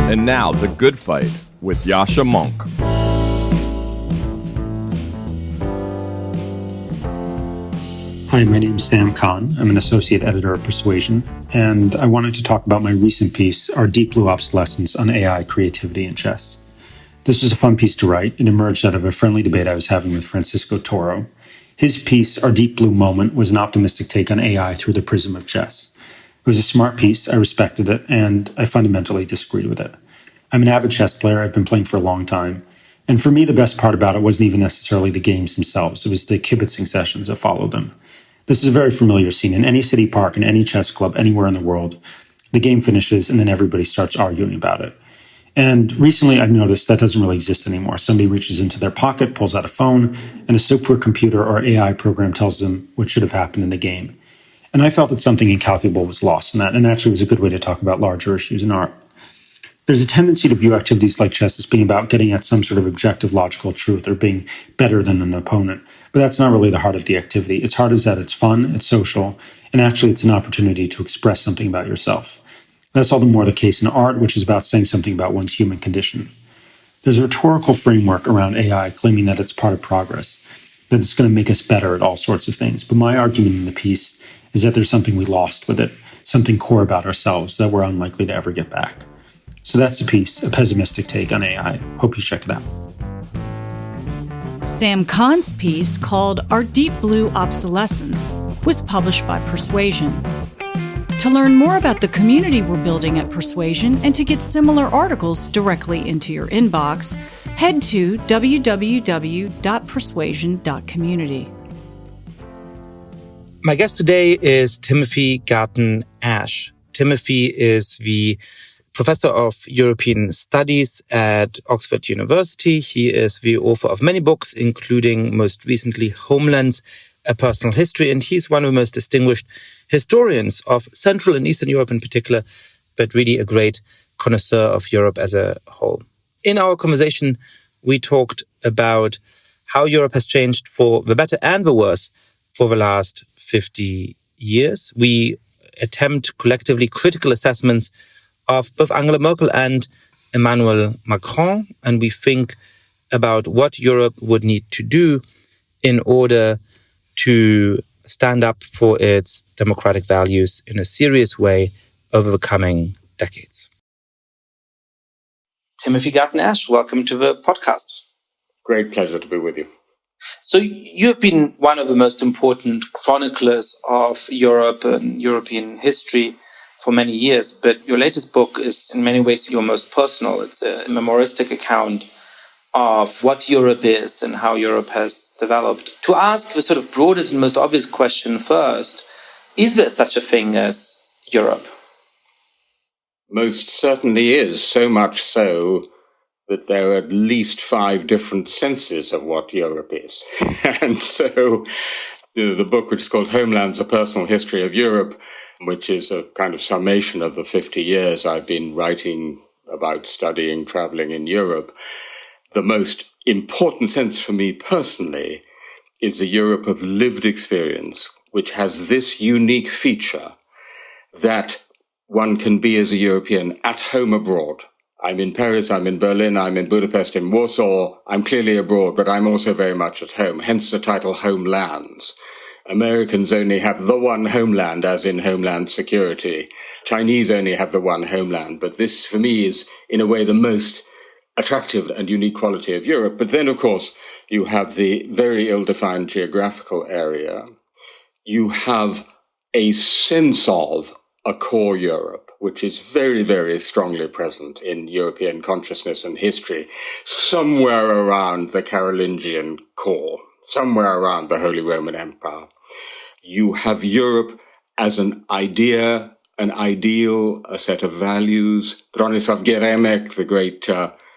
And now, The Good Fight with Yascha Mounk. Hi, my name is Sam Khan. I'm an associate editor of Persuasion, and I wanted to talk about my recent piece, Our Deep Blue Obsolescence on AI Creativity in Chess. This was a fun piece to write. It emerged out of a friendly debate I was having with Francisco Toro. His piece, Our Deep Blue Moment, was an optimistic take on AI through the prism of chess. It was a smart piece, I respected it, and I fundamentally disagreed with it. I'm an avid chess player, I've been playing for a long time, and for me the best part about it wasn't even necessarily the games themselves, it was the kibitzing sessions that followed them. This is a very familiar scene. In any city park, in any chess club, anywhere in the world, the game finishes and then everybody starts arguing about it. And recently I've noticed that doesn't really exist anymore. Somebody reaches into their pocket, pulls out a phone, and a supercomputer or AI program tells them what should have happened in the game. And I felt that something incalculable was lost in that, and actually was a good way to talk about larger issues in art. There's a tendency to view activities like chess as being about getting at some sort of objective logical truth or being better than an opponent. But that's not really the heart of the activity. Its heart is that it's fun, it's social, and actually it's an opportunity to express something about yourself. That's all the more the case in art, which is about saying something about one's human condition. There's a rhetorical framework around AI claiming that it's part of progress, that it's going to make us better at all sorts of things. But my argument in the piece is that there's something we lost with it, something core about ourselves that we're unlikely to ever get back. So that's the piece, a pessimistic take on AI. Hope you check it out. Sam Khan's piece, called Our Deep Blue Obsolescence, was published by Persuasion. To learn more about the community we're building at Persuasion and to get similar articles directly into your inbox, head to www.persuasion.community. My guest today is Timothy Garton Ash. Timothy is the Professor of European Studies at Oxford University. He is the author of many books, including most recently Homelands, A Personal History, and he's one of the most distinguished historians of Central and Eastern Europe in particular, but really a great connoisseur of Europe as a whole. In our conversation, we talked about how Europe has changed for the better and the worse for the last 50 years. We attempt collectively critical assessments of both Angela Merkel and Emmanuel Macron, and we think about what Europe would need to do in order to stand up for its democratic values in a serious way over the coming decades. Timothy Garton Ash, welcome to the podcast. Great pleasure to be with you. So you've been one of the most important chroniclers of Europe and European history for many years, but your latest book is in many ways your most personal. It's a memoristic account of what Europe is and how Europe has developed. To ask the sort of broadest and most obvious question first, is there such a thing as Europe? Most certainly is, so much so that there are at least 5 different senses of what Europe is. And so the book, which is called Homelands, A Personal History of Europe, which is a kind of summation of the 50 years I've been writing about studying, traveling in Europe. The most important sense for me personally is the Europe of lived experience, which has this unique feature that one can be as a European at home abroad. I'm in Paris, I'm in Berlin, I'm in Budapest, in Warsaw. I'm clearly abroad, but I'm also very much at home, hence the title Homelands. Americans only have the one homeland, as in Homeland Security. Chinese only have the one homeland. But this, for me, is, in a way, the most attractive and unique quality of Europe. But then, of course, you have the very ill-defined geographical area. You have a sense of a core Europe, which is very, very strongly present in European consciousness and history, somewhere around the Carolingian core, somewhere around the Holy Roman Empire. You have Europe as an idea, an ideal, a set of values. Bronisław Geremek, the great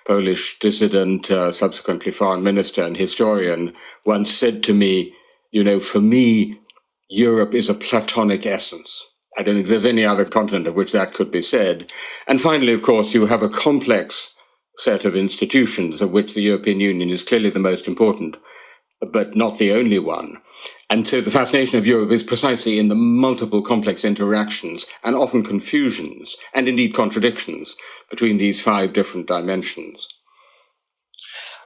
Polish dissident, subsequently foreign minister and historian, once said to me, for me, Europe is a Platonic essence. I don't think there's any other continent of which that could be said. And finally, of course, you have a complex set of institutions, of which the European Union is clearly the most important. but not the only one. And so the fascination of Europe is precisely in the multiple complex interactions and often confusions and indeed contradictions between these 5 different dimensions.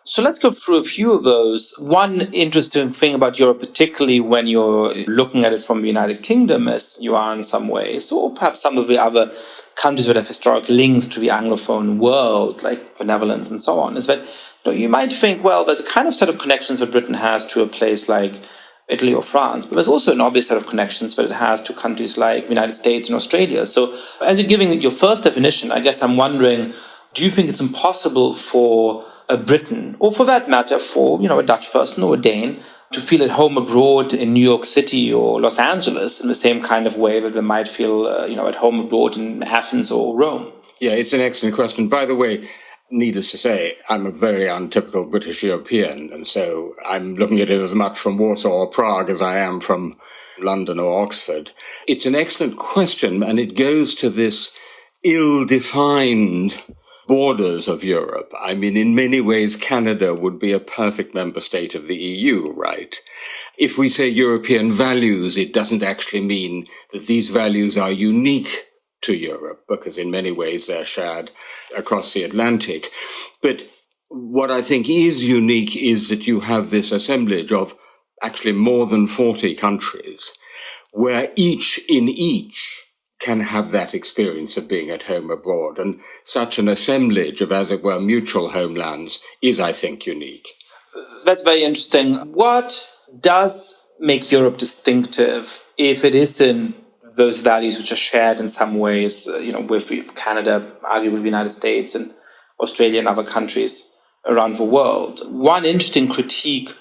So let's go through a few of those. One interesting thing about Europe, particularly when you're looking at it from the United Kingdom, as you are in some ways, or perhaps some of the other countries that have historic links to the Anglophone world, like the Netherlands and so on, is that you might think, well, there's a kind of set of connections that Britain has to a place like Italy or France, but there's also an obvious set of connections that it has to countries like the United States and Australia. So as you're giving your first definition, I guess I'm wondering, do you think it's impossible for a Briton, or for that matter, for a Dutch person or a Dane, to feel at home abroad in New York City or Los Angeles in the same kind of way that they might feel, at home abroad in Athens or Rome? Yeah, it's an excellent question. By the way, needless to say, I'm a very untypical British European, and so I'm looking at it as much from Warsaw or Prague as I am from London or Oxford. It's an excellent question, and it goes to this ill-defined borders of Europe. I mean, in many ways, Canada would be a perfect member state of the EU, right? If we say European values, it doesn't actually mean that these values are unique to Europe, because in many ways they're shared across the Atlantic. But what I think is unique is that you have this assemblage of actually more than 40 countries, where each can have that experience of being at home abroad. And such an assemblage of, as it were, mutual homelands is, I think, unique. That's very interesting. What does make Europe distinctive if it isn't those values which are shared in some ways, with Canada, arguably the United States and Australia and other countries around the world? One interesting critique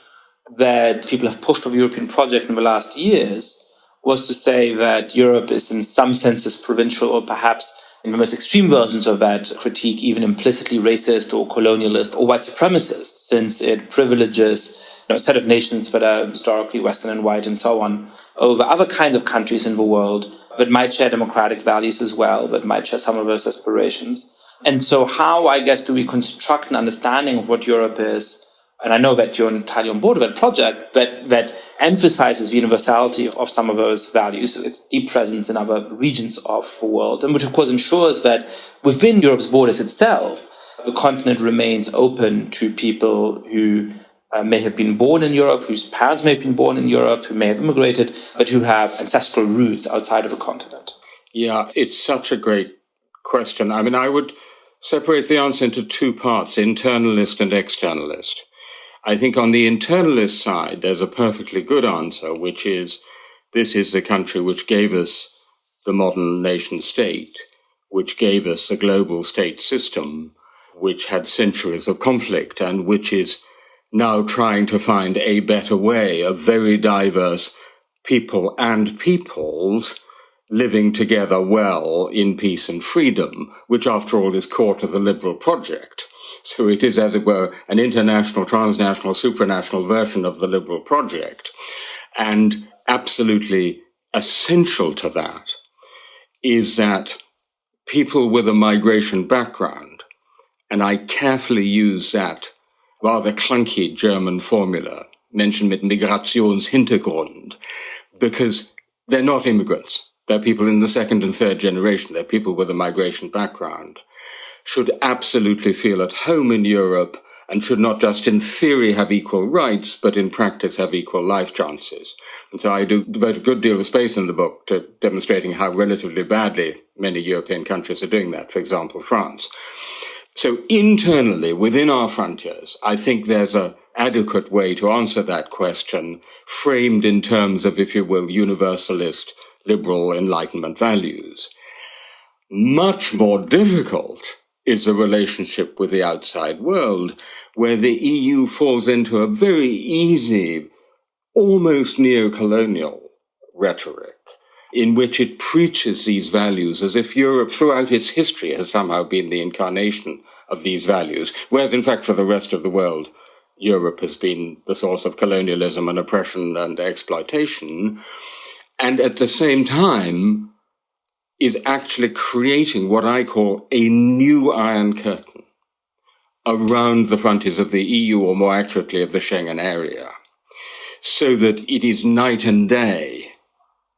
that people have pushed of the European project in the last years was to say that Europe is in some senses provincial, or perhaps in the most extreme versions of that critique, even implicitly racist or colonialist or white supremacist, since it privileges a set of nations that are historically Western and white and so on over other kinds of countries in the world that might share democratic values as well, that might share some of those aspirations. And so how, I guess, do we construct an understanding of what Europe is? And I know that you're entirely on board with that project, that emphasizes the universality of some of those values, its deep presence in other regions of the world, and which, of course, ensures that within Europe's borders itself, the continent remains open to people who may have been born in Europe, whose parents may have been born in Europe, who may have immigrated, but who have ancestral roots outside of the continent. Yeah, it's such a great question. I mean, I would separate the answer into 2 parts, internalist and externalist. I think on the internalist side, there's a perfectly good answer, which is, this is the country which gave us the modern nation state, which gave us a global state system, which had centuries of conflict, and which is now trying to find a better way of very diverse people and peoples living together well in peace and freedom, which after all is core to the liberal project. So it is, as it were, an international, transnational, supranational version of the liberal project. And absolutely essential to that is that people with a migration background, and I carefully use that rather clunky German formula, Menschen mit Migrationshintergrund, because they're not immigrants. They're people in the 2nd and 3rd generation. They're people with a migration background, should absolutely feel at home in Europe and should not just in theory have equal rights, but in practice have equal life chances. And so I do devote a good deal of space in the book to demonstrating how relatively badly many European countries are doing that, for example, France. So internally, within our frontiers, I think there's an adequate way to answer that question, framed in terms of, if you will, universalist, liberal Enlightenment values. Much more difficult is the relationship with the outside world, where the EU falls into a very easy, almost neo-colonial rhetoric, in which it preaches these values as if Europe throughout its history has somehow been the incarnation of these values, whereas in fact for the rest of the world, Europe has been the source of colonialism and oppression and exploitation, and at the same time is actually creating what I call a new Iron Curtain around the frontiers of the EU, or more accurately of the Schengen area. so that it is night and day,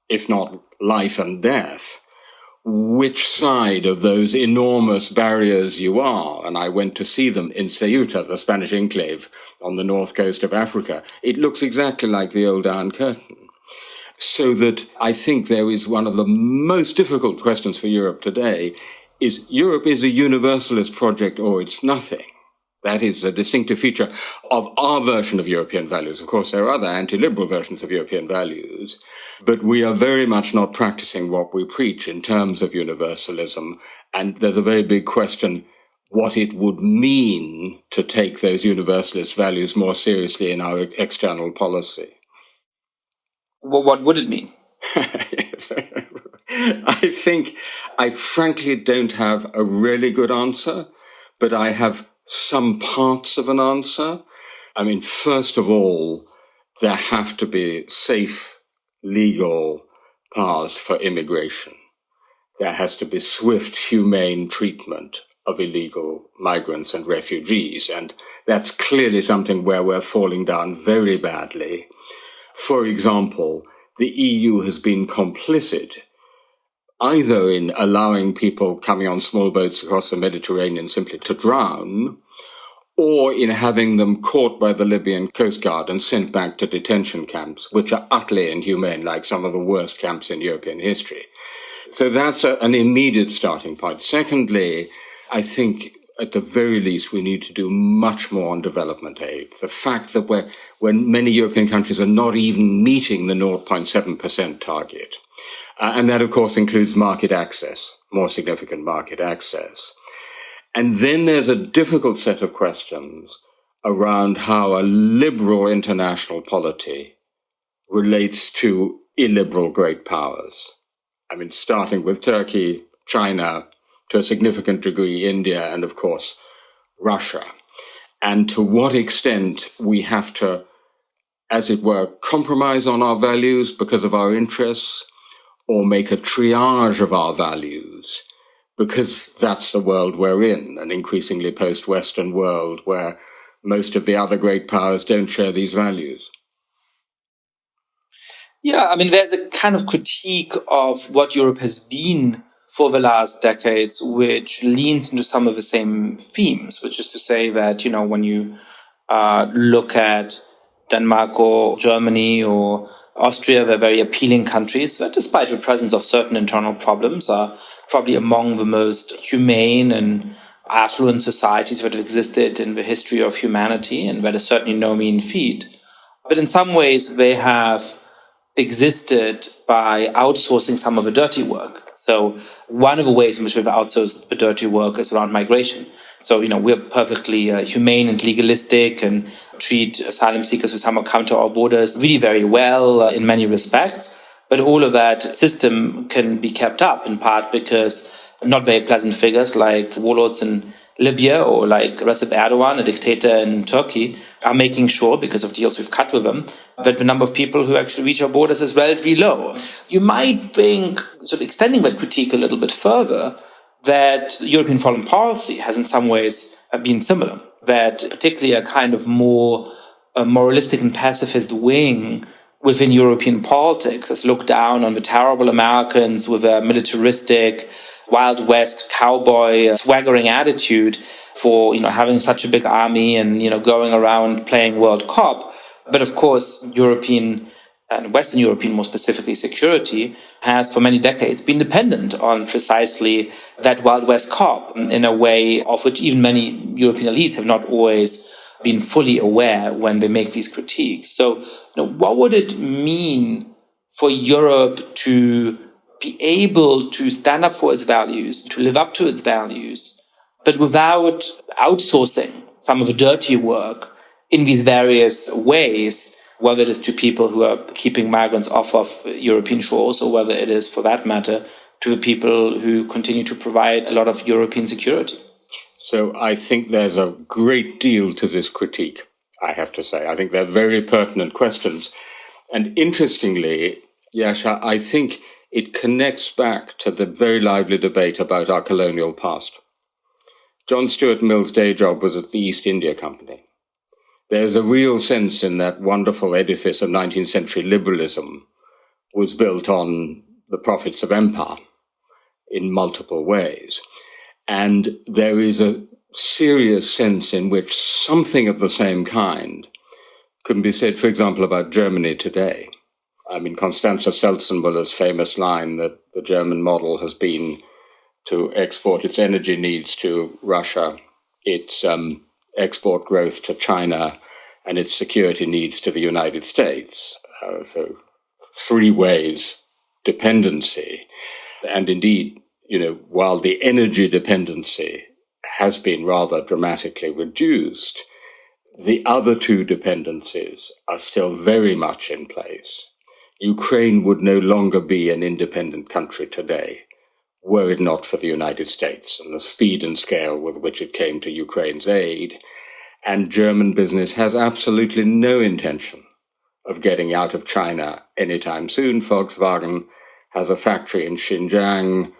if not life and death, which side of those enormous barriers you are. And I went to see them in Ceuta, the Spanish enclave on the north coast of Africa. It looks exactly like the old Iron Curtain. So that I think there is one of the most difficult questions for Europe today is Europe is a universalist project or it's nothing. That is a distinctive feature of our version of European values. Of course, there are other anti-liberal versions of European values, but we are very much not practicing what we preach in terms of universalism. And there's a very big question what it would mean to take those universalist values more seriously in our external policy. Well, what would it mean? I think I frankly don't have a really good answer, but I have some parts of an answer. I mean, first of all, there have to be safe, legal paths for immigration. There has to be swift, humane treatment of illegal migrants and refugees. And that's clearly something where we're falling down very badly. For example, the EU has been complicit either in allowing people coming on small boats across the Mediterranean simply to drown, or in having them caught by the Libyan Coast Guard and sent back to detention camps, which are utterly inhumane, like some of the worst camps in European history. So that's an immediate starting point. Secondly, I think at the very least, we need to do much more on development aid. The fact that when many European countries are not even meeting the 0.7% target, and that, of course, includes market access, more significant market access. And then there's a difficult set of questions around how a liberal international polity relates to illiberal great powers. I mean, starting with Turkey, China, to a significant degree, India, and of course, Russia. And to what extent we have to, as it were, compromise on our values because of our interests, or make a triage of our values, because that's the world we're in, an increasingly post-Western world where most of the other great powers don't share these values. Yeah, I mean, there's a kind of critique of what Europe has been for the last decades, which leans into some of the same themes, which is to say that, you know, when you look at Denmark or Germany or Austria, they're very appealing countries that, despite the presence of certain internal problems, are probably among the most humane and affluent societies that have existed in the history of humanity, and that is certainly no mean feat. But in some ways, they have existed by outsourcing some of the dirty work. So one of the ways in which we've outsourced the dirty work is around migration. So, you know, we're perfectly humane and legalistic and treat asylum seekers who somehow come to our borders really very well in many respects. But all of that system can be kept up in part because not very pleasant figures like warlords in Libya or like Recep Erdogan, a dictator in Turkey, are making sure, because of deals we've cut with them, that the number of people who actually reach our borders is relatively low. You might think, sort of extending that critique a little bit further, that European foreign policy has in some ways been similar, that particularly a kind of more moralistic and pacifist wing within European politics has looked down on the terrible Americans with a militaristic, Wild West cowboy swaggering attitude for, you know, having such a big army and, you know, going around playing World Cup. But of course, European and Western European, more specifically security, has for many decades been dependent on precisely that Wild West cop in a way of which even many European elites have not always been fully aware when they make these critiques. So, you know, what would it mean for Europe to be able to stand up for its values, to live up to its values, but without outsourcing some of the dirty work in these various ways, whether it is to people who are keeping migrants off of European shores, or whether it is, for that matter, to the people who continue to provide a lot of European security? So I think there's a great deal to this critique, I have to say. I think they're very pertinent questions. And interestingly, Yascha, I think it connects back to the very lively debate about our colonial past. John Stuart Mill's day job was at the East India Company. There's a real sense in that wonderful edifice of 19th century liberalism was built on the profits of empire in multiple ways. And there is a serious sense in which something of the same kind can be said, for example, about Germany today. I mean, Constanze Stelzenmüller's famous line that the German model has been to export its energy needs to Russia, its export growth to China, and its security needs to the United States. So 3 ways dependency. And indeed, while the energy dependency has been rather dramatically reduced, the other 2 dependencies are still very much in place. Ukraine would no longer be an independent country today were it not for the United States and the speed and scale with which it came to Ukraine's aid. And German business has absolutely no intention of getting out of China anytime soon. Volkswagen has a factory in Xinjiang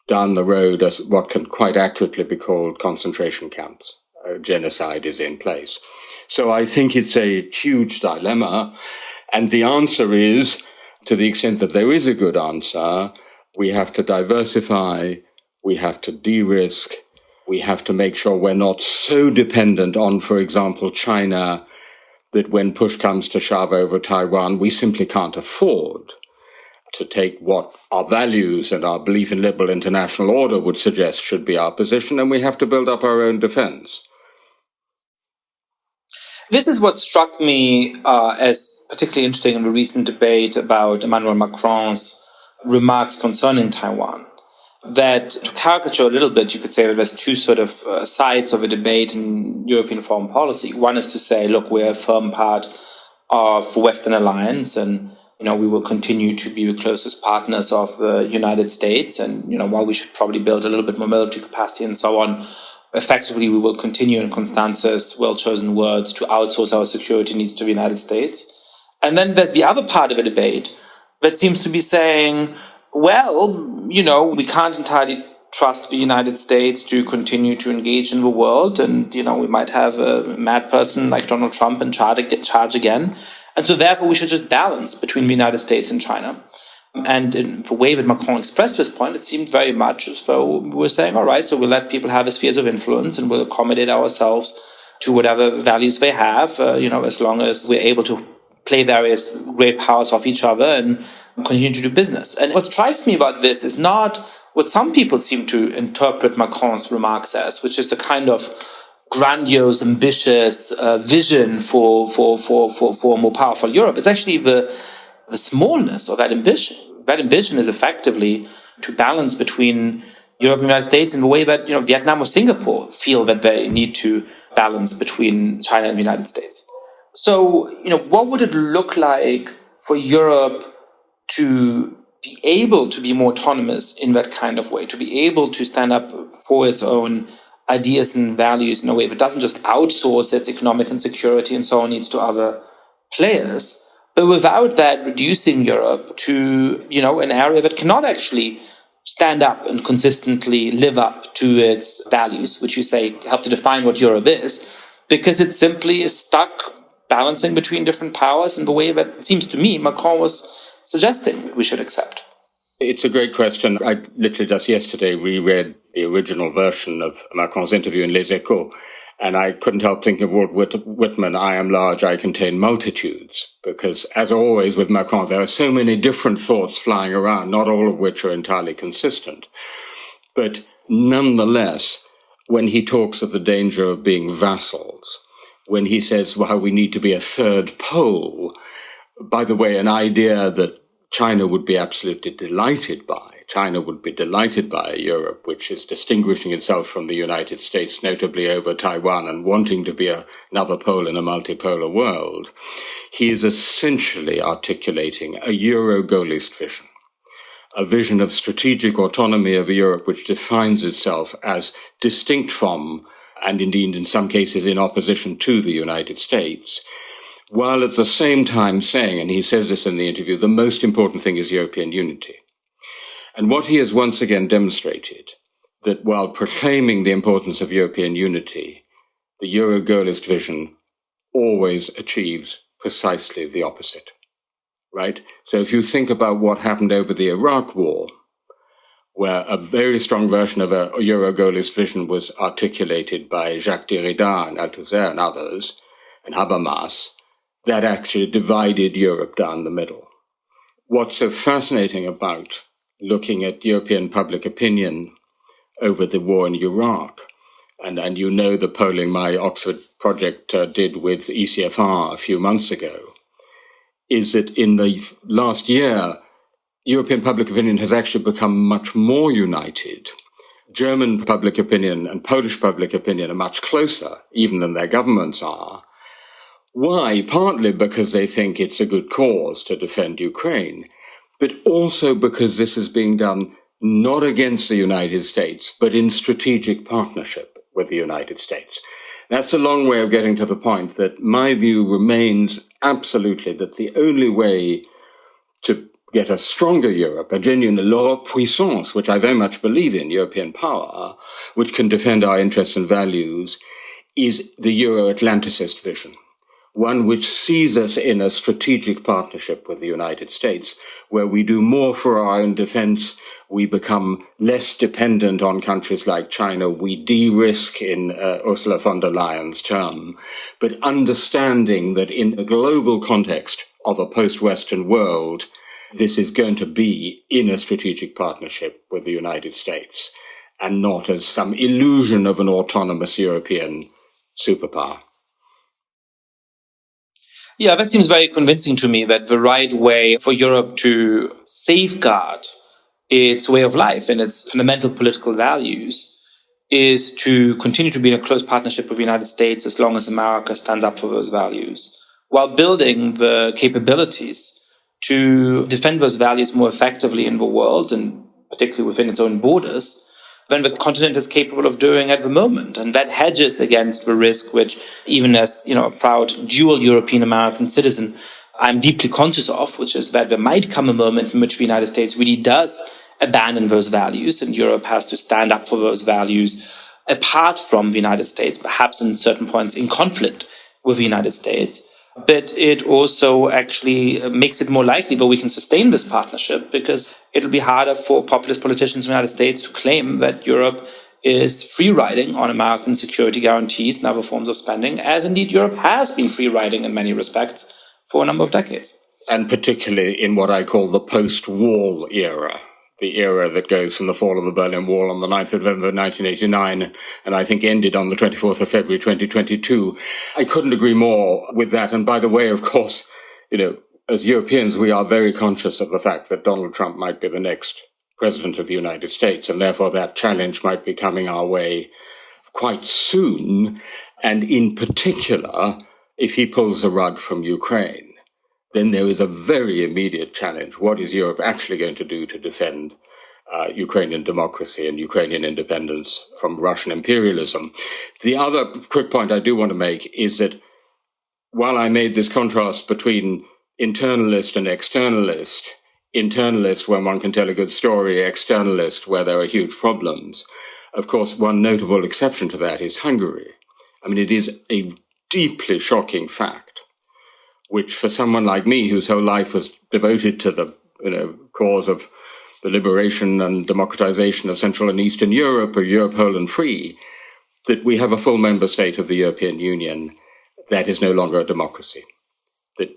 down the road as what can quite accurately be called concentration camps. Genocide is in place. So I think it's a huge dilemma. And the answer is, to the extent that there is a good answer, we have to diversify, we have to de-risk, we have to make sure we're not so dependent on, for example, China, that when push comes to shove over Taiwan, we simply can't afford to take what our values and our belief in liberal international order would suggest should be our position, and we have to build up our own defense. This is what struck me as particularly interesting in the recent debate about Emmanuel Macron's remarks concerning Taiwan. That, to caricature a little bit, you could say that there's 2 sort of sides of a debate in European foreign policy. One is to say, look, we're a firm part of the Western alliance, and we will continue to be the closest partners of the United States. And while we should probably build a little bit more military capacity and so on, effectively we will continue, in Constanze's well-chosen words, to outsource our security needs to the United States. And then there's the other part of a debate that seems to be saying, well, we can't entirely trust the United States to continue to engage in the world. And, we might have a mad person like Donald Trump in charge again. And so therefore we should just balance between the United States and China. And in the way that Macron expressed this point, it seemed very much as though we were saying, all right, so we'll let people have spheres of influence and we'll accommodate ourselves to whatever values they have, as long as we're able to play various great powers off each other and continue to do business. And what strikes me about this is not what some people seem to interpret Macron's remarks as, which is the kind of grandiose, ambitious vision for a more powerful Europe. It's actually the smallness of that ambition. That ambition is effectively to balance between Europe and the United States in the way that Vietnam or Singapore feel that they need to balance between China and the United States. So, what would it look like for Europe to be able to be more autonomous in that kind of way, to be able to stand up for its own ideas and values in a way that doesn't just outsource its economic and security and so on needs to other players, but without that reducing Europe to, an area that cannot actually stand up and consistently live up to its values, which you say help to define what Europe is, because it simply is stuck balancing between different powers in the way that it seems to me Macron was suggesting we should accept. It's a great question. I literally just yesterday reread the original version of Macron's interview in Les Echos, and I couldn't help thinking of Walt Whitman, I am large, I contain multitudes, because as always with Macron, there are so many different thoughts flying around, not all of which are entirely consistent. But nonetheless, when he talks of the danger of being vassals, when he says, well, we need to be a third pole, by the way, an idea that China would be absolutely delighted by. China would be delighted by a Europe which is distinguishing itself from the United States, notably over Taiwan, and wanting to be another pole in a multipolar world. He is essentially articulating a Euro-goalist vision, a vision of strategic autonomy of a Europe which defines itself as distinct from, and indeed in some cases in opposition to, the United States, while at the same time saying, and he says this in the interview, the most important thing is European unity. And what he has once again demonstrated, that while proclaiming the importance of European unity, the Euro-goalist vision always achieves precisely the opposite, right? So if you think about what happened over the Iraq War, where a very strong version of a Euro-Gaullist vision was articulated by Jacques Derrida and Althusser and others, and Habermas, that actually divided Europe down the middle. What's so fascinating about looking at European public opinion over the war in Iraq, and you know the polling my Oxford project did with ECFR a few months ago, is that in the last year, European public opinion has actually become much more united. German public opinion and Polish public opinion are much closer, even than their governments are. Why? Partly because they think it's a good cause to defend Ukraine, but also because this is being done not against the United States, but in strategic partnership with the United States. That's a long way of getting to the point that my view remains absolutely that the only way to get a stronger Europe, a genuine l'Europe puissance, which I very much believe in, European power, which can defend our interests and values, is the Euro-Atlanticist vision, one which sees us in a strategic partnership with the United States, where we do more for our own defense, we become less dependent on countries like China, we de-risk in Ursula von der Leyen's term, but understanding that in a global context of a post-Western world, this is going to be in a strategic partnership with the United States and not as some illusion of an autonomous European superpower. Yeah, that seems very convincing to me, that the right way for Europe to safeguard its way of life and its fundamental political values is to continue to be in a close partnership with the United States as long as America stands up for those values, while building the capabilities to defend those values more effectively in the world, and particularly within its own borders, than the continent is capable of doing at the moment. And that hedges against the risk which, even as a proud dual European American citizen, I'm deeply conscious of, which is that there might come a moment in which the United States really does abandon those values, and Europe has to stand up for those values apart from the United States, perhaps in certain points in conflict with the United States. But it also actually makes it more likely that we can sustain this partnership, because it'll be harder for populist politicians in the United States to claim that Europe is free-riding on American security guarantees and other forms of spending, as indeed Europe has been free-riding in many respects for a number of decades. And particularly in what I call the post-wall era, the era that goes from the fall of the Berlin Wall on the 9th of November 1989, and I think ended on the 24th of February 2022. I couldn't agree more with that. And by the way, of course, as Europeans, we are very conscious of the fact that Donald Trump might be the next president of the United States, and therefore that challenge might be coming our way quite soon. And in particular, if he pulls the rug from Ukraine, then there is a very immediate challenge. What is Europe actually going to do to defend Ukrainian democracy and Ukrainian independence from Russian imperialism? The other quick point I do want to make is that while I made this contrast between internalist and externalist when one can tell a good story, externalist where there are huge problems, of course, one notable exception to that is Hungary. I mean, it is a deeply shocking fact, which for someone like me, whose whole life was devoted to the cause of the liberation and democratization of Central and Eastern Europe, or Europe whole and free, that we have a full member state of the European Union that is no longer a democracy, that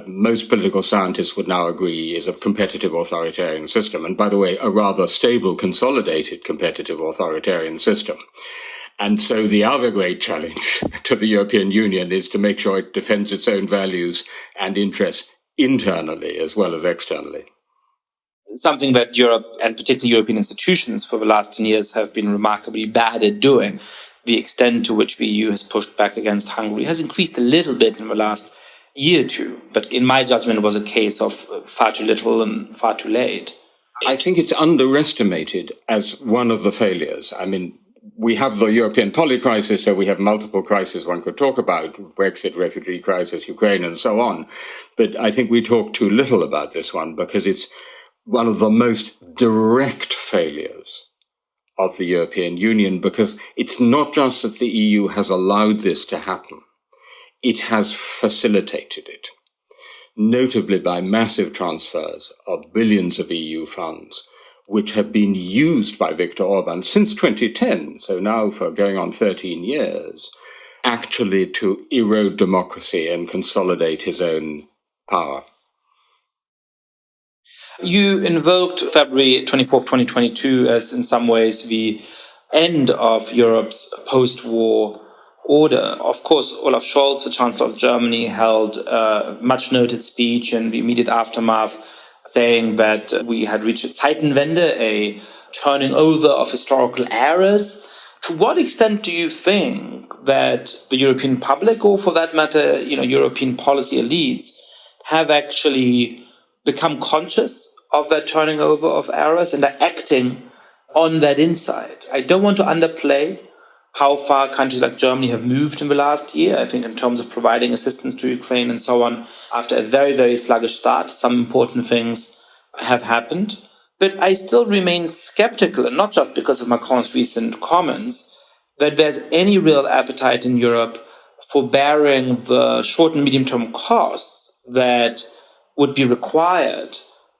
most political scientists would now agree is a competitive authoritarian system. And by the way, a rather stable, consolidated competitive authoritarian system. And so the other great challenge to the European Union is to make sure it defends its own values and interests internally as well as externally. Something that Europe, and particularly European institutions, for the last 10 years have been remarkably bad at doing. The extent to which the EU has pushed back against Hungary has increased a little bit in the last year or two. But in my judgment, it was a case of far too little and far too late. I think it's underestimated as one of the failures. I mean, we have the European polycrisis, so we have multiple crises one could talk about, Brexit, refugee crisis, Ukraine, and so on. But I think we talk too little about this one because it's one of the most direct failures of the European Union, because it's not just that the EU has allowed this to happen. it has facilitated it, notably by massive transfers of billions of EU funds, which have been used by Viktor Orban since 2010, so now for going on 13 years, actually to erode democracy and consolidate his own power. You invoked February 24th, 2022 as in some ways the end of Europe's post-war order. Of course, Olaf Scholz, the Chancellor of Germany, held a much-noted speech in the immediate aftermath saying that we had reached a Zeitenwende, a turning over of historical eras. To what extent do you think that the European public, or for that matter, European policy elites, have actually become conscious of that turning over of eras and are acting on that insight? I don't want to underplay how far countries like Germany have moved in the last year. I think in terms of providing assistance to Ukraine and so on, after a very, very sluggish start, some important things have happened. But I still remain skeptical, and not just because of Macron's recent comments, that there's any real appetite in Europe for bearing the short and medium-term costs that would be required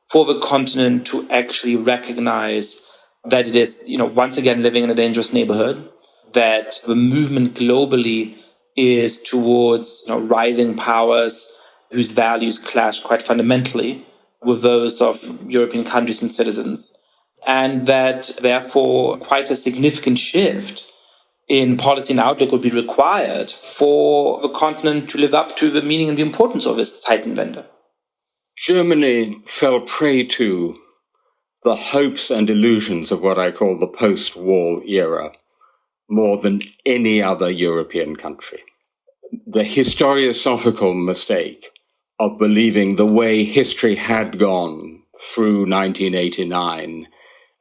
for the continent to actually recognize that it is, once again living in a dangerous neighborhood, that the movement globally is towards rising powers whose values clash quite fundamentally with those of European countries and citizens, and that therefore quite a significant shift in policy and outlook would be required for the continent to live up to the meaning and the importance of this Zeitenwende. Germany fell prey to the hopes and illusions of what I call the post-war era more than any other European country. The historiosophical mistake of believing the way history had gone through 1989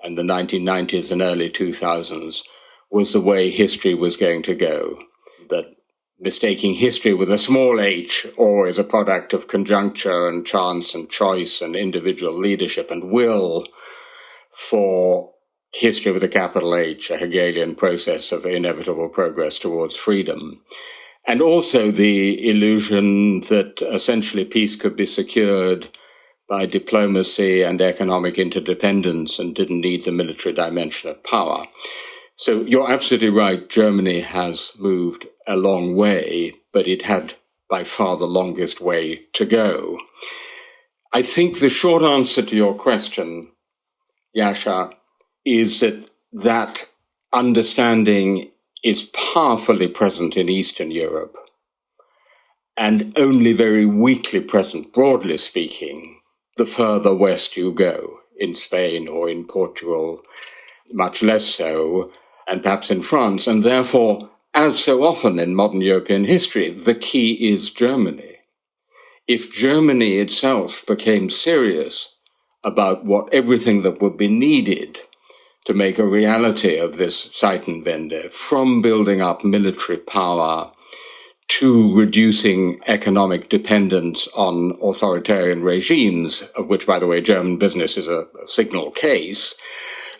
and the 1990s and early 2000s was the way history was going to go. That mistaking history with a small h, or as a product of conjuncture and chance and choice and individual leadership and will, for history with a capital H, a Hegelian process of inevitable progress towards freedom. And also the illusion that essentially peace could be secured by diplomacy and economic interdependence and didn't need the military dimension of power. So you're absolutely right, Germany has moved a long way, but it had by far the longest way to go. I think the short answer to your question, Yascha, is that understanding is powerfully present in Eastern Europe and only very weakly present, broadly speaking, the further west you go, in Spain or in Portugal, much less so, and perhaps in France. And therefore, as so often in modern European history, the key is Germany. If Germany itself became serious about everything that would be needed to make a reality of this Zeitenwende, from building up military power to reducing economic dependence on authoritarian regimes, of which, by the way, German business is a signal case,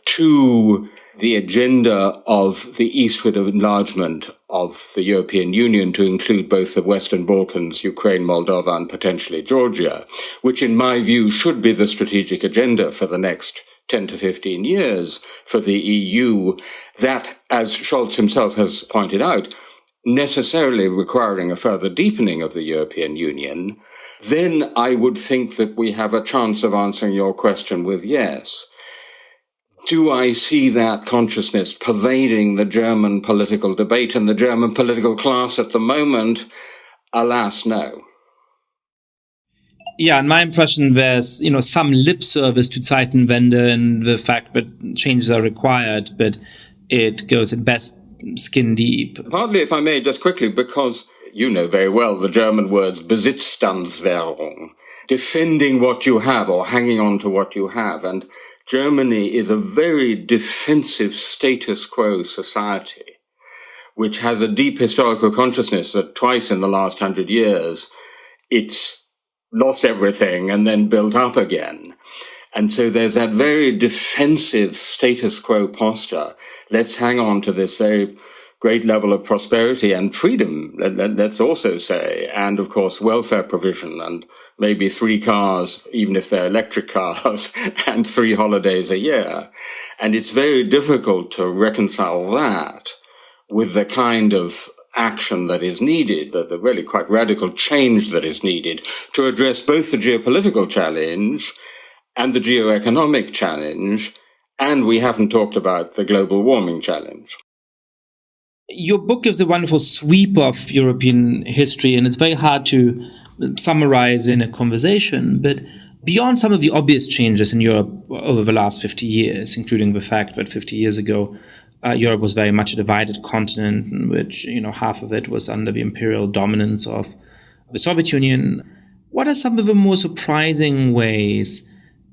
to the agenda of the eastward enlargement of the European Union to include both the Western Balkans, Ukraine, Moldova, and potentially Georgia, which in my view should be the strategic agenda for the next 10 to 15 years for the EU, that, as Scholz himself has pointed out, necessarily requiring a further deepening of the European Union, then I would think that we have a chance of answering your question with yes. Do I see that consciousness pervading the German political debate and the German political class at the moment? Alas, no. Yeah, in my impression, there's some lip service to Zeitenwende and the fact that changes are required, but it goes at best skin deep. Partly, if I may, just quickly, because you know very well the German words Besitzstandswahrung, defending what you have or hanging on to what you have. And Germany is a very defensive status quo society, which has a deep historical consciousness that twice in the last 100 years, it's lost everything and then built up again. And so there's that very defensive status quo posture. Let's hang on to this very great level of prosperity and freedom, let's also say, and of course welfare provision and maybe 3 cars, even if they're electric cars, and 3 holidays a year. And it's very difficult to reconcile that with the kind of action that is needed, the really quite radical change that is needed to address both the geopolitical challenge and the geoeconomic challenge, and we haven't talked about the global warming challenge. Your book gives a wonderful sweep of European history, and it's very hard to summarize in a conversation. But beyond some of the obvious changes in Europe over the last 50 years, including the fact that 50 years ago, Europe was very much a divided continent, in which half of it was under the imperial dominance of the Soviet Union. What are some of the more surprising ways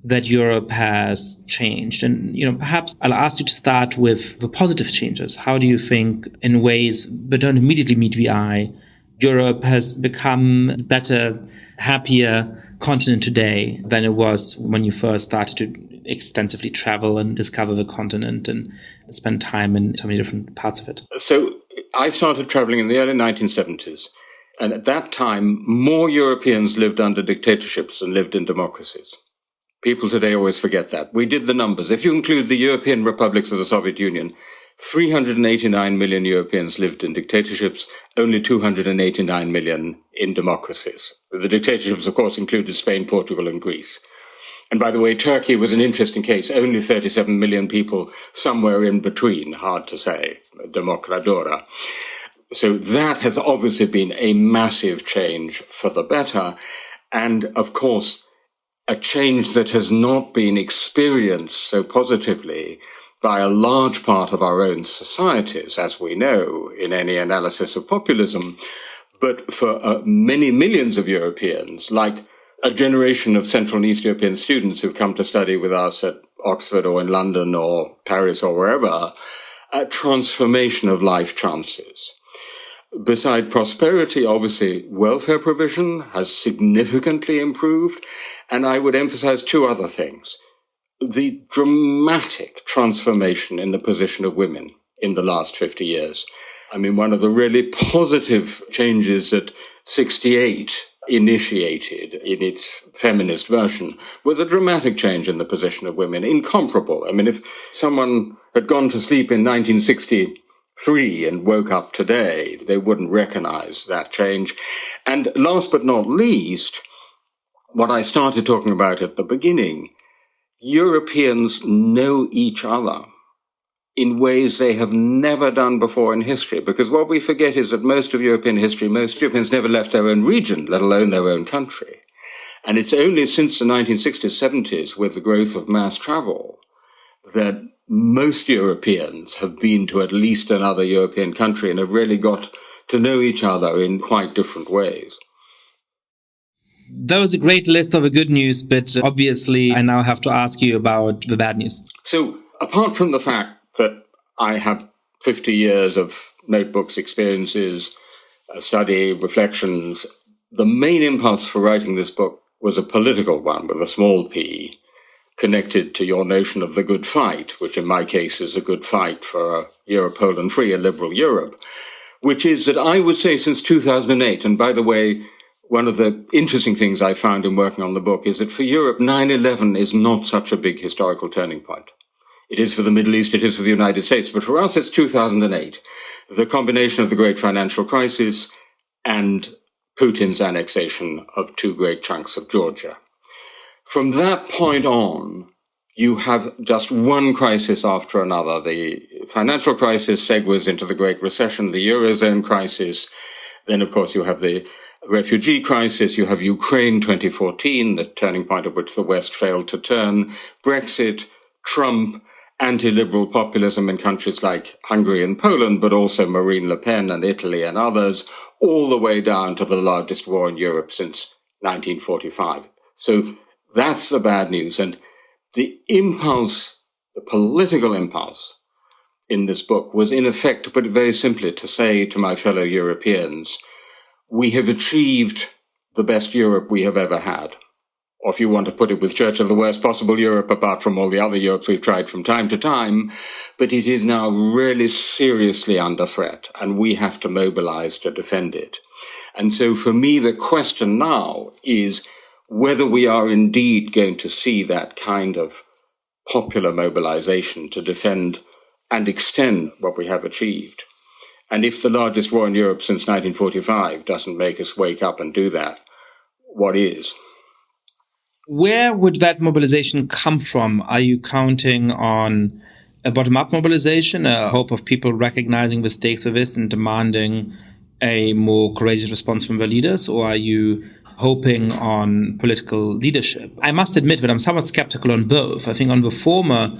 that Europe has changed? And, perhaps I'll ask you to start with the positive changes. How do you think, in ways that don't immediately meet the eye, Europe has become a better, happier continent today than it was when you first started to extensively travel and discover the continent and spend time in so many different parts of it? So I started traveling in the early 1970s. And at that time, more Europeans lived under dictatorships than lived in democracies. People today always forget that. We did the numbers. If you include the European republics of the Soviet Union, 389 million Europeans lived in dictatorships, only 289 million in democracies. The dictatorships, of course, included Spain, Portugal, and Greece. And by the way, Turkey was an interesting case. Only 37 million people, somewhere in between, hard to say, Democradora. So that has obviously been a massive change for the better. And, of course, a change that has not been experienced so positively by a large part of our own societies, as we know in any analysis of populism, but for many millions of Europeans, like a generation of Central and East European students who've come to study with us at Oxford or in London or Paris or wherever, a transformation of life chances. Beside prosperity, obviously, welfare provision has significantly improved, and I would emphasize 2 other things. The dramatic transformation in the position of women in the last 50 years. I mean, one of the really positive changes that 68 initiated in its feminist version was a dramatic change in the position of women, incomparable. I mean, if someone had gone to sleep in 1963 and woke up today, they wouldn't recognize that change. And last but not least, what I started talking about at the beginning, Europeans know each other in ways they have never done before in history. Because what we forget is that most of European history, most Europeans never left their own region, let alone their own country. And it's only since the 1960s, 70s, with the growth of mass travel, that most Europeans have been to at least another European country and have really got to know each other in quite different ways. That was a great list of the good news, but obviously I now have to ask you about the bad news. So apart from the fact that I have 50 years of notebooks, experiences, study, reflections, the main impulse for writing this book was a political one with a small p, connected to your notion of the good fight, which in my case is a good fight for a Europe, Poland free, a liberal Europe, which is that I would say since 2008, and by the way, one of the interesting things I found in working on the book is that for Europe, 9/11 is not such a big historical turning point. It is for the Middle East, it is for the United States, but for us it's 2008. The combination of the great financial crisis and Putin's annexation of 2 great chunks of Georgia. From that point on, you have just one crisis after another. The financial crisis segues into the Great Recession, the Eurozone crisis. Then, of course, you have the refugee crisis. You have Ukraine 2014, the turning point at which the West failed to turn. Brexit, Trump, anti-liberal populism in countries like Hungary and Poland, but also Marine Le Pen and Italy and others, all the way down to the largest war in Europe since 1945. So that's the bad news. And the impulse, the political impulse in this book was in effect, to put it very simply, to say to my fellow Europeans, we have achieved the best Europe we have ever had. or if you want to put it with Churchill, the worst possible Europe, apart from all the other Europes we've tried from time to time. But it is now really seriously under threat, and we have to mobilize to defend it. And so for me, the question now is whether we are indeed going to see that kind of popular mobilization to defend and extend what we have achieved. And if the largest war in Europe since 1945 doesn't make us wake up and do that, what is? Where would that mobilization come from? Are you counting on a bottom-up mobilization, a hope of people recognizing the stakes of this and demanding a more courageous response from their leaders, or are you hoping on political leadership? I must admit that I'm somewhat skeptical on both. I think on the former,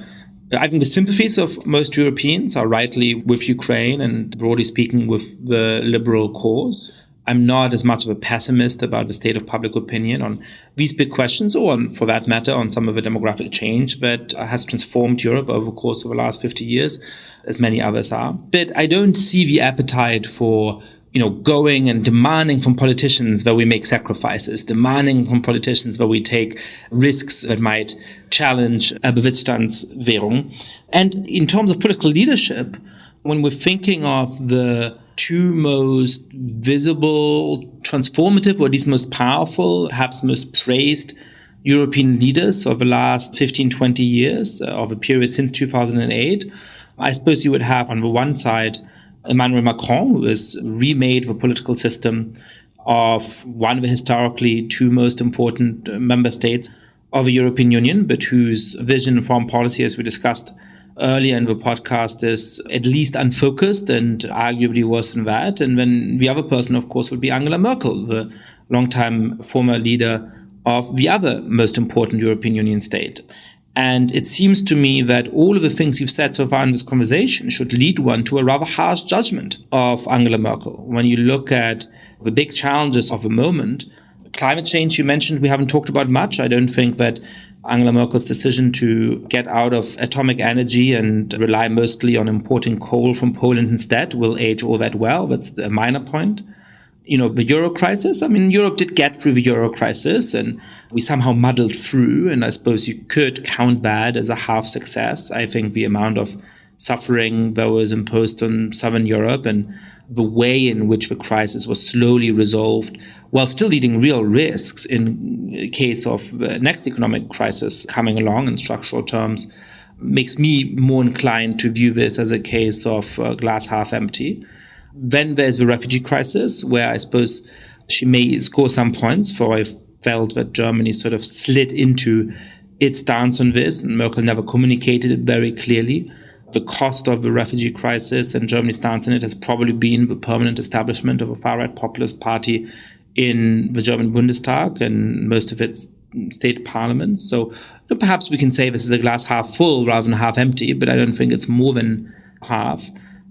I think the sympathies of most Europeans are rightly with Ukraine and, broadly speaking, with the liberal cause. I'm not as much of a pessimist about the state of public opinion on these big questions, or on, for that matter, on some of the demographic change that has transformed Europe over the course of the last 50 years, as many others are. But I don't see the appetite for going and demanding from politicians that we make sacrifices, demanding from politicians that we take risks that might challenge a Besitzstandswährung. And in terms of political leadership, when we're thinking of the two most visible, transformative, or at least most powerful, perhaps most praised European leaders of the last 15, 20 years, of a period since 2008, I suppose you would have on the one side Emmanuel Macron, who has remade the political system of one of the historically two most important member states of the European Union, but whose vision and foreign policy, as we discussed earlier in the podcast, is at least unfocused and arguably worse than that. And then the other person, of course, would be Angela Merkel, the longtime former leader of the other most important European Union state. And it seems to me that all of the things you've said so far in this conversation should lead one to a rather harsh judgment of Angela Merkel. When you look at the big challenges of the moment, climate change, you mentioned, we haven't talked about much. I don't think that Angela Merkel's decision to get out of atomic energy and rely mostly on importing coal from Poland instead will age all that well. That's a minor point. The euro crisis, Europe did get through the euro crisis and we somehow muddled through. And I suppose you could count that as a half success. I think the amount of suffering that was imposed on Southern Europe and the way in which the crisis was slowly resolved while still leading real risks in case of the next economic crisis coming along in structural terms makes me more inclined to view this as a case of glass half empty. Then there's the refugee crisis, where I suppose she may score some points, for I felt that Germany sort of slid into its stance on this, and Merkel never communicated it very clearly. The cost of the refugee crisis and Germany's stance in it has probably been the permanent establishment of a far-right populist party in the German Bundestag and most of its state parliaments. So perhaps we can say this is a glass half full rather than half empty, but I don't think it's more than half.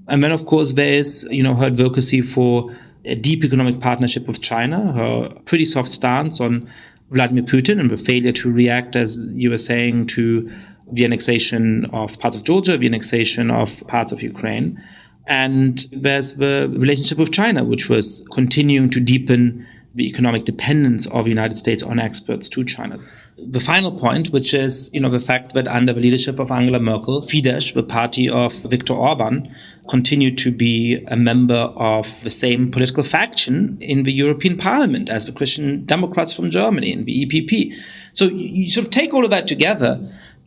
And then, of course, there is, her advocacy for a deep economic partnership with China, her pretty soft stance on Vladimir Putin and the failure to react, as you were saying, to the annexation of parts of Georgia, the annexation of parts of Ukraine. And there's the relationship with China, which was continuing to deepen the economic dependence of the United States on exports to China. The final point, which is, the fact that under the leadership of Angela Merkel, Fidesz, the party of Viktor Orban, continued to be a member of the same political faction in the European Parliament as the Christian Democrats from Germany and the EPP. So you sort of take all of that together,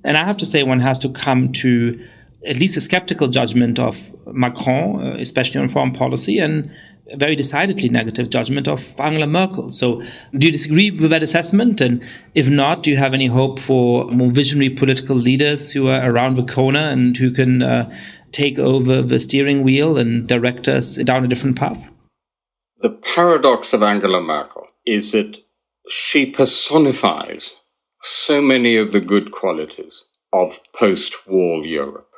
and I have to say one has to come to at least a skeptical judgment of Macron, especially on foreign policy, and a very decidedly negative judgment of Angela Merkel. So do you disagree with that assessment? And if not, do you have any hope for more visionary political leaders who are around the corner and who can take over the steering wheel and direct us down a different path? The paradox of Angela Merkel is that she personifies so many of the good qualities of post-war Europe.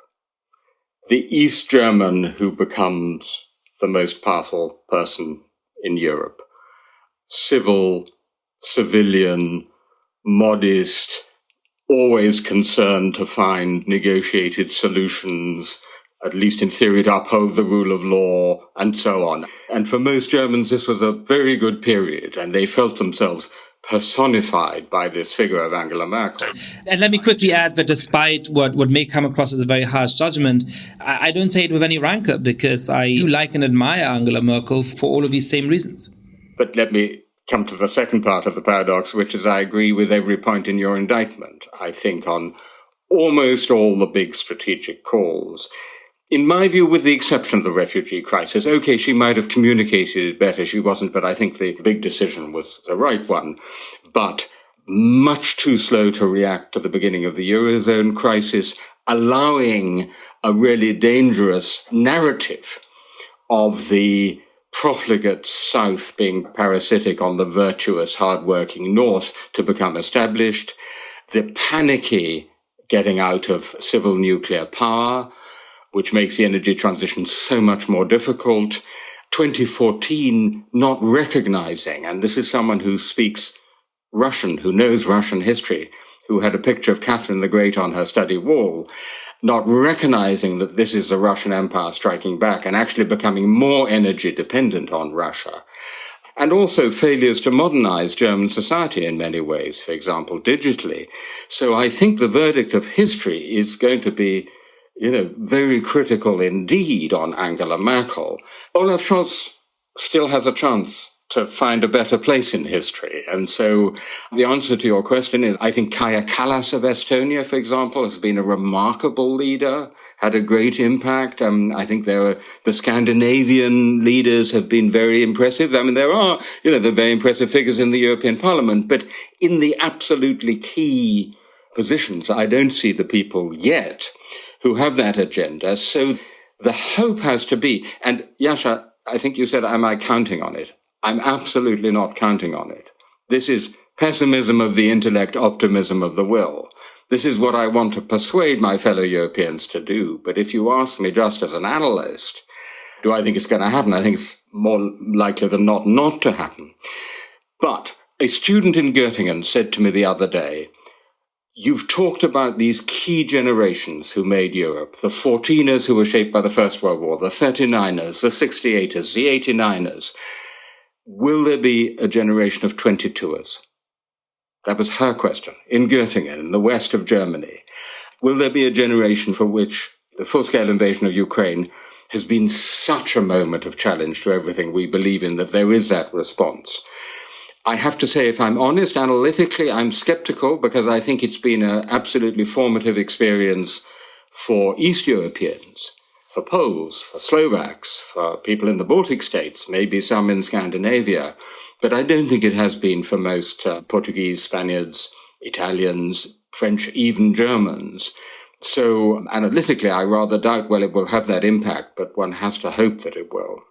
The East German who becomes the most powerful person in Europe. Civil, civilian, modest, always concerned to find negotiated solutions, at least in theory to uphold the rule of law, and so on. And for most Germans, this was a very good period, and they felt themselves personified by this figure of Angela Merkel. And let me quickly add that despite what may come across as a very harsh judgment, I don't say it with any rancor, because I do like and admire Angela Merkel for all of these same reasons. But let me come to the second part of the paradox, which is I agree with every point in your indictment. I think on almost all the big strategic calls, in my view, with the exception of the refugee crisis, okay, she might have communicated it better, she wasn't, but I think the big decision was the right one. But much too slow to react to the beginning of the Eurozone crisis, allowing a really dangerous narrative of the profligate South being parasitic on the virtuous, hard-working North to become established, the panicky getting out of civil nuclear power, which makes the energy transition so much more difficult. 2014 not recognizing, and this is someone who speaks Russian, who knows Russian history, who had a picture of Catherine the Great on her study wall, not recognizing that this is the Russian Empire striking back and actually becoming more energy dependent on Russia. And also failures to modernize German society in many ways, for example, digitally. So I think the verdict of history is going to be, very critical indeed on Angela Merkel. Olaf Scholz still has a chance to find a better place in history. And so the answer to your question is, I think Kaja Kallas of Estonia, for example, has been a remarkable leader, had a great impact. I think the Scandinavian leaders have been very impressive. I mean, there are, the very impressive figures in the European Parliament, but in the absolutely key positions, I don't see the people yet who have that agenda. So the hope has to be, and Yascha, I think you said, am I counting on it? I'm absolutely not counting on it. This is pessimism of the intellect, optimism of the will. This is what I want to persuade my fellow Europeans to do. But if you ask me just as an analyst, do I think it's going to happen? I think it's more likely than not to happen. But a student in Göttingen said to me the other day, you've talked about these key generations who made Europe, the 14ers who were shaped by the First World War, the 39ers, the 68ers, the 89ers. Will there be a generation of 22ers? That was her question. In Göttingen, in the west of Germany, will there be a generation for which the full-scale invasion of Ukraine has been such a moment of challenge to everything we believe in that there is that response? I have to say, if I'm honest, analytically, I'm skeptical because I think it's been an absolutely formative experience for East Europeans, for Poles, for Slovaks, for people in the Baltic states, maybe some in Scandinavia. But I don't think it has been for most Portuguese, Spaniards, Italians, French, even Germans. So analytically, I rather doubt, it will have that impact, but one has to hope that it will.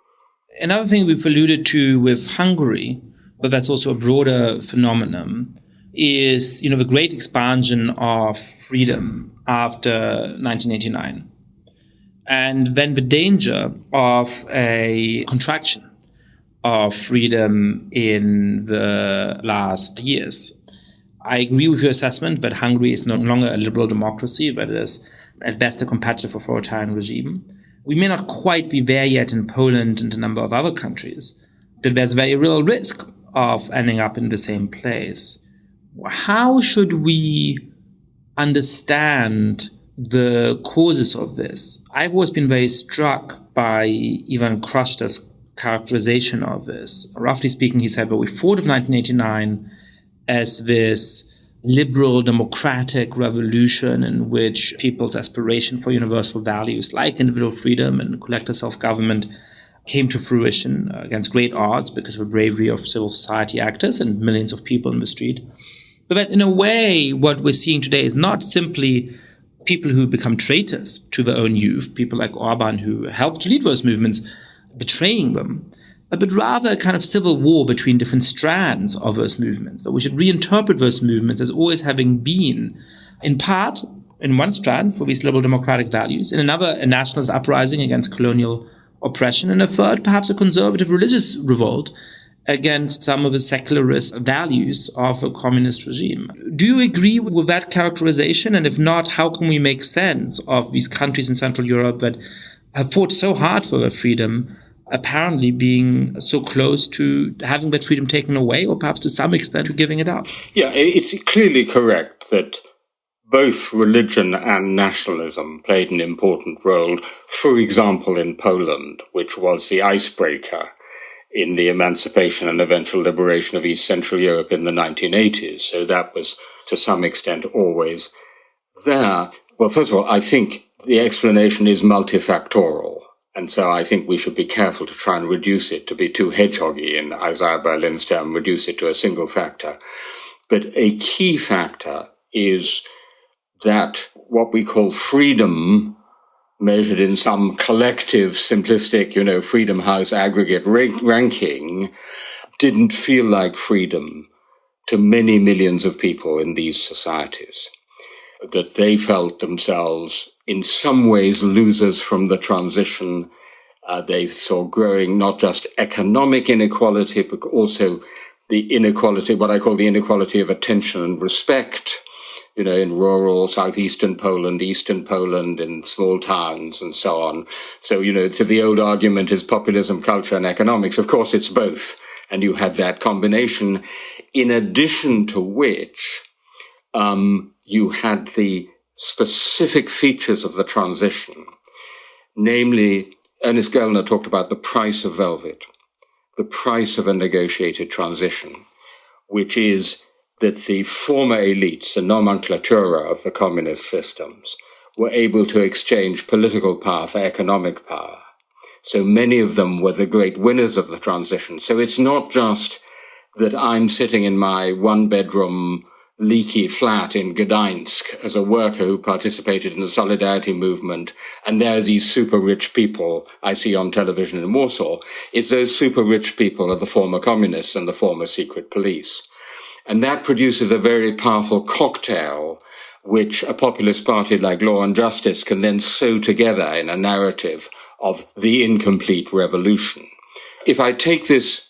Another thing we've alluded to with Hungary, but that's also a broader phenomenon, is the great expansion of freedom after 1989. And then the danger of a contraction of freedom in the last years. I agree with your assessment that Hungary is no longer a liberal democracy, but is at best a competitive authoritarian regime. We may not quite be there yet in Poland and a number of other countries, but there's a very real risk of ending up in the same place. How should we understand the causes of this? I've always been very struck by Ivan Krashta's characterization of this. Roughly speaking, he said, we thought of 1989 as this liberal democratic revolution in which people's aspiration for universal values like individual freedom and collective self-government came to fruition against great odds because of the bravery of civil society actors and millions of people in the street. But that in a way, what we're seeing today is not simply people who become traitors to their own youth, people like Orban who helped to lead those movements, betraying them, but rather a kind of civil war between different strands of those movements. But we should reinterpret those movements as always having been, in part, in one strand for these liberal democratic values, in another, a nationalist uprising against colonial oppression, and a third, perhaps a conservative religious revolt against some of the secularist values of a communist regime. Do you agree with that characterization? And if not, how can we make sense of these countries in Central Europe that have fought so hard for their freedom apparently being so close to having that freedom taken away, or perhaps to some extent to giving it up. Yeah, it's clearly correct that both religion and nationalism played an important role, for example, in Poland, which was the icebreaker in the emancipation and eventual liberation of East Central Europe in the 1980s. So that was, to some extent, always there. Well, first of all, I think the explanation is multifactorial. And so I think we should be careful to try and reduce it, to be too hedgehoggy in Isaiah Berlin's term, reduce it to a single factor. But a key factor is that what we call freedom, measured in some collective, simplistic, Freedom House aggregate ranking, didn't feel like freedom to many millions of people in these societies. That they felt themselves in some ways losers from the transition. They saw growing not just economic inequality, but also the inequality, what I call the inequality of attention and respect, in rural southeastern Poland, eastern Poland, in small towns and so on. So, so the old argument is populism, culture and economics. Of course, it's both. And you had that combination, in addition to which you had the specific features of the transition. Namely, Ernest Gellner talked about the price of velvet, the price of a negotiated transition, which is that the former elites, the nomenclatura of the communist systems, were able to exchange political power for economic power. So many of them were the great winners of the transition. So it's not just that I'm sitting in my one-bedroom leaky flat in Gdańsk as a worker who participated in the Solidarity movement, and there are these super rich people I see on television in Warsaw. It's those super rich people are the former communists and the former secret police. And that produces a very powerful cocktail, which a populist party like Law and Justice can then sew together in a narrative of the incomplete revolution. If I take this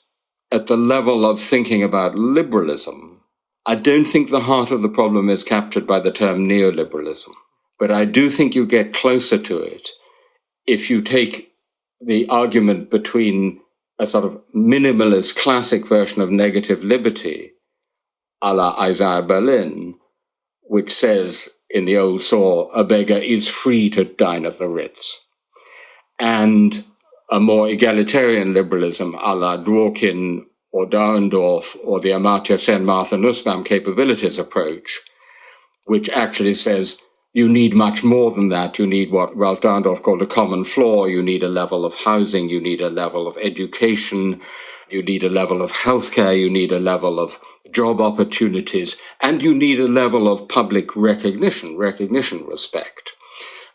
at the level of thinking about liberalism, I don't think the heart of the problem is captured by the term neoliberalism, but I do think you get closer to it if you take the argument between a sort of minimalist classic version of negative liberty, a la Isaiah Berlin, which says in the old saw, a beggar is free to dine at the Ritz, and a more egalitarian liberalism, a la Dworkin or Dahrendorf or the Amartya Sen, Martha Nussbaum capabilities approach, which actually says you need much more than that. You need what Ralph Dahrendorf called a common floor. You need a level of housing. You need a level of education. You need a level of healthcare. You need a level of job opportunities. And you need a level of public recognition, respect.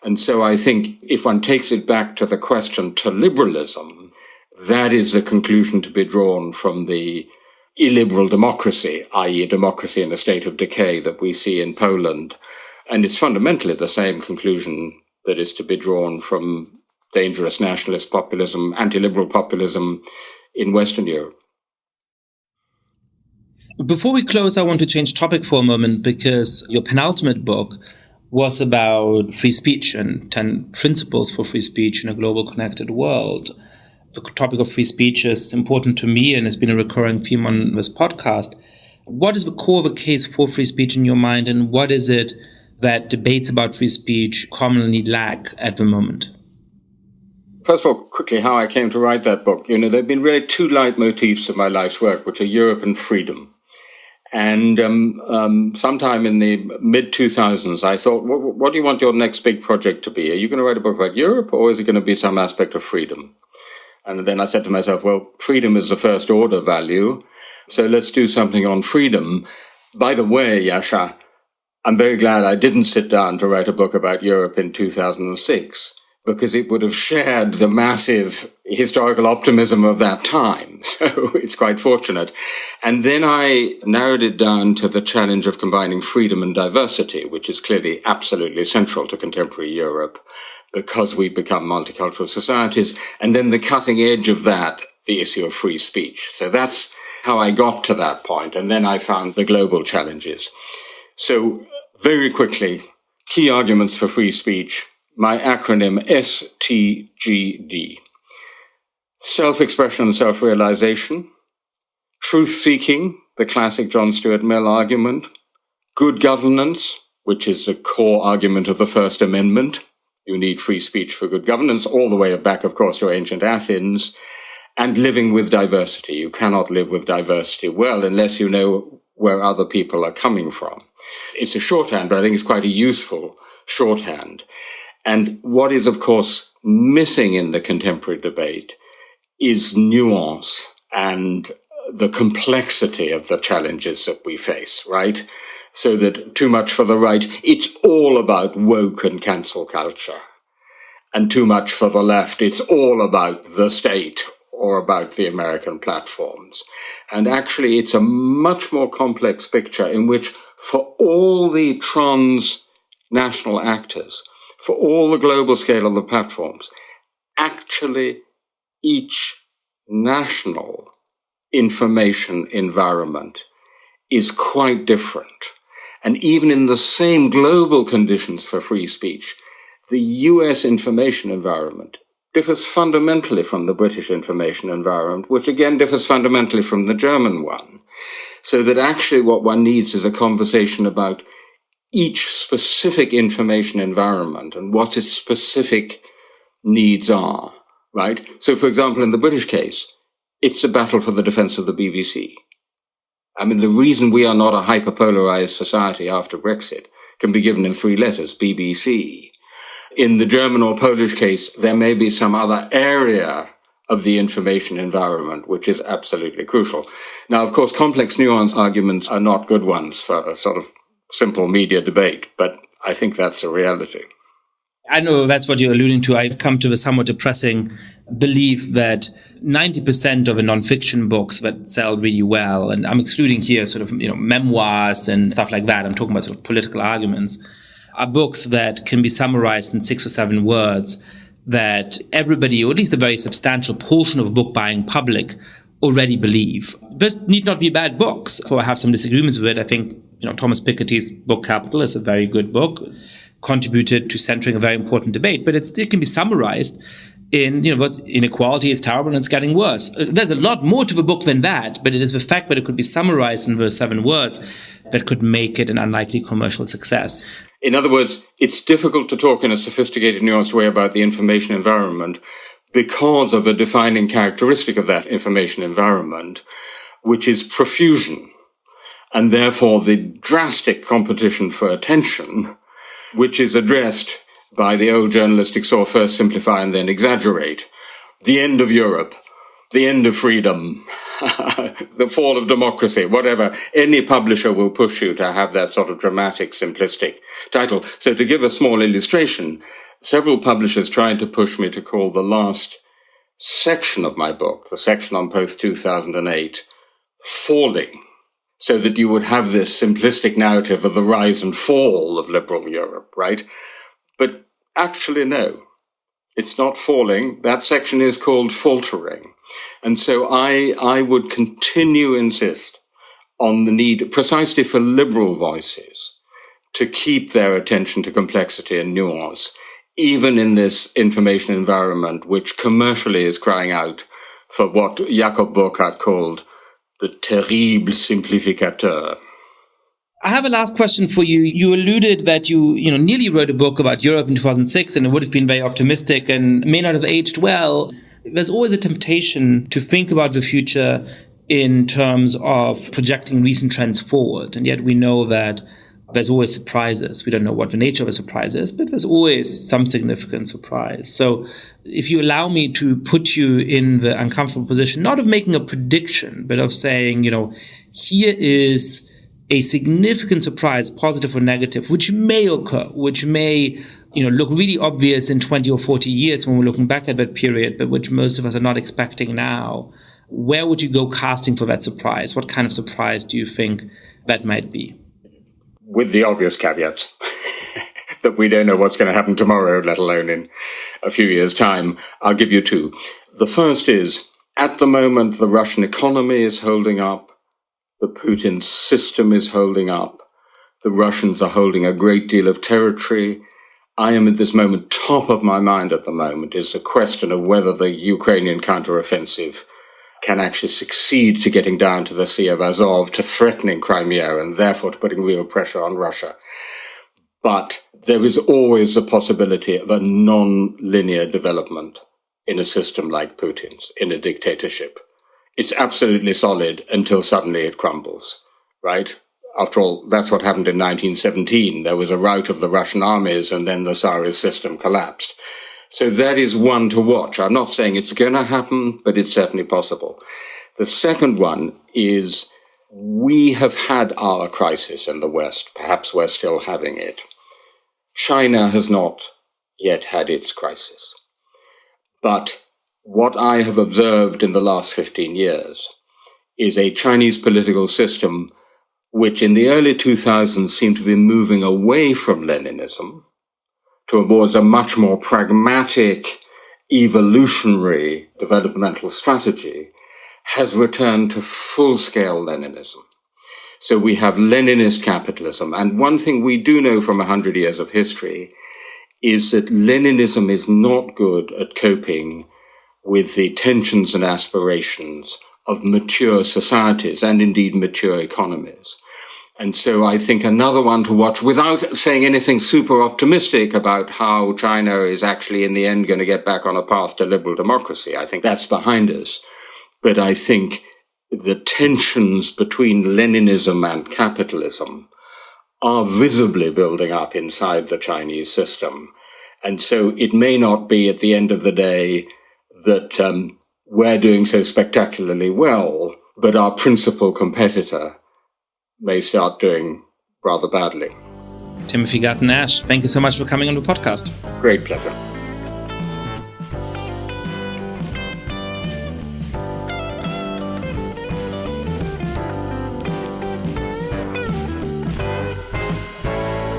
And so I think if one takes it back to the question to liberalism, that is the conclusion to be drawn from the illiberal democracy, i.e. democracy in a state of decay that we see in Poland. And it's fundamentally the same conclusion that is to be drawn from dangerous nationalist populism, anti-liberal populism in Western Europe. Before we close, I want to change topic for a moment, because your penultimate book was about free speech and 10 principles for free speech in a global connected world. The topic of free speech is important to me and has been a recurring theme on this podcast. What is the core of the case for free speech in your mind, and what is it that debates about free speech commonly lack at the moment? First of all, quickly, how I came to write that book. There have been really two leitmotifs of my life's work, which are Europe and freedom. And sometime in the mid-2000s, I thought, what do you want your next big project to be? Are you going to write a book about Europe, or is it going to be some aspect of freedom? And then I said to myself, well, freedom is the first order value, so let's do something on freedom. By the way, Yascha, I'm very glad I didn't sit down to write a book about Europe in 2006, because it would have shared the massive historical optimism of that time. So it's quite fortunate. And then I narrowed it down to the challenge of combining freedom and diversity, which is clearly absolutely central to contemporary Europe, because we become multicultural societies. And then the cutting edge of that, the issue of free speech. So that's how I got to that point. And then I found the global challenges. So very quickly, key arguments for free speech. My acronym STGD. self-expression and self-realization, truth-seeking, the classic John Stuart Mill argument, good governance, which is the core argument of the First Amendment. You need free speech for good governance, all the way back, of course, to ancient Athens, and living with diversity. You cannot live with diversity well unless you know where other people are coming from. It's a shorthand, but I think it's quite a useful shorthand. And what is, of course, missing in the contemporary debate is nuance and the complexity of the challenges that we face, right? So that too much for the right, it's all about woke and cancel culture. And too much for the left, it's all about the state or about the American platforms. And actually, it's a much more complex picture in which, for all the transnational actors, for all the global scale of the platforms, actually each national information environment is quite different. And even in the same global conditions for free speech, the US information environment differs fundamentally from the British information environment, which again differs fundamentally from the German one. So that actually what one needs is a conversation about each specific information environment and what its specific needs are, right? So, for example, in the British case, it's a battle for the defense of the BBC. I mean, the reason we are not a hyperpolarized society after Brexit can be given in 3 letters, BBC. In the German or Polish case, there may be some other area of the information environment, which is absolutely crucial. Now, of course, complex nuance arguments are not good ones for a sort of simple media debate, but I think that's a reality. I know that's what you're alluding to. I've come to the somewhat depressing belief that 90% of the nonfiction books that sell really well, and I'm excluding here sort of, memoirs and stuff like that. I'm talking about sort of political arguments, are books that can be summarized in 6 or 7 words that everybody, or at least a very substantial portion of the book buying public, already believe. Those need not be bad books. So I have some disagreements with it. I think, Thomas Piketty's book Capital is a very good book, contributed to centering a very important debate, but it can be summarized in, what inequality is terrible and it's getting worse. There's a lot more to the book than that, but it is the fact that it could be summarized in those 7 words that could make it an unlikely commercial success. In other words, it's difficult to talk in a sophisticated, nuanced way about the information environment because of a defining characteristic of that information environment, which is profusion, and therefore the drastic competition for attention, which is addressed by the old journalistic saw, first simplify and then exaggerate. The end of Europe, the end of freedom, the fall of democracy, whatever. Any publisher will push you to have that sort of dramatic, simplistic title. So to give a small illustration, several publishers tried to push me to call the last section of my book, the section on post-2008, Falling, so that you would have this simplistic narrative of the rise and fall of liberal Europe, right? But actually, no, it's not falling. That section is called Faltering. And so I would continue to insist on the need, precisely for liberal voices, to keep their attention to complexity and nuance, even in this information environment, which commercially is crying out for what Jacob Burckhardt called the terrible simplificateur. I have a last question for you. You alluded that you nearly wrote a book about Europe in 2006, and it would have been very optimistic and may not have aged well. There's always a temptation to think about the future in terms of projecting recent trends forward. And yet we know that there's always surprises. We don't know what the nature of a surprise is, but there's always some significant surprise. So if you allow me to put you in the uncomfortable position, not of making a prediction, but of saying, here is a significant surprise, positive or negative, which may occur, which may look really obvious in 20 or 40 years when we're looking back at that period, but which most of us are not expecting now. Where would you go casting for that surprise? What kind of surprise do you think that might be? With the obvious caveats that we don't know what's going to happen tomorrow, let alone in a few years' time, I'll give you 2. The first is, at the moment, the Russian economy is holding up. The Putin system is holding up. The Russians are holding a great deal of territory. I am at this moment, top of my mind at the moment, is the question of whether the Ukrainian counteroffensive can actually succeed to getting down to the Sea of Azov, to threatening Crimea, and therefore to putting real pressure on Russia. But there is always a possibility of a non-linear development in a system like Putin's, in a dictatorship. It's absolutely solid until suddenly it crumbles, right? After all, that's what happened in 1917. There was a rout of the Russian armies and then the Tsarist system collapsed. So that is one to watch. I'm not saying it's going to happen, but it's certainly possible. The second one is we have had our crisis in the West. Perhaps we're still having it. China has not yet had its crisis. But what I have observed in the last 15 years is a Chinese political system which in the early 2000s seemed to be moving away from Leninism towards a much more pragmatic, evolutionary developmental strategy, has returned to full-scale Leninism. So we have Leninist capitalism. And one thing we do know from 100 years of history is that Leninism is not good at coping with the tensions and aspirations of mature societies and indeed mature economies. And so I think another one to watch, without saying anything super optimistic about how China is actually in the end going to get back on a path to liberal democracy. I think that's behind us. But I think the tensions between Leninism and capitalism are visibly building up inside the Chinese system. And so it may not be at the end of the day that we're doing so spectacularly well, but our principal competitor may start doing rather badly. Timothy Garton Ash, thank you so much for coming on the podcast. Great pleasure.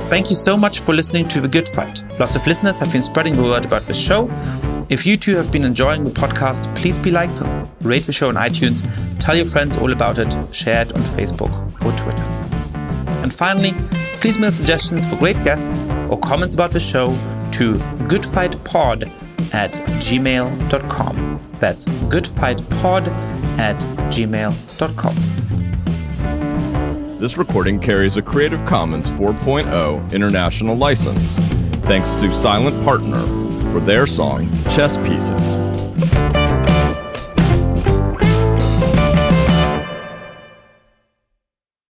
Thank you so much for listening to The Good Fight. Lots of listeners have been spreading the word about this show. If you too have been enjoying the podcast, please be like, rate the show on iTunes, tell your friends all about it, share it on Facebook or Twitter. And finally, please mail suggestions for great guests or comments about the show to goodfightpod@gmail.com. That's goodfightpod@gmail.com. This recording carries a Creative Commons 4.0 international license. Thanks to Silent Partner for their song, Chess Pieces.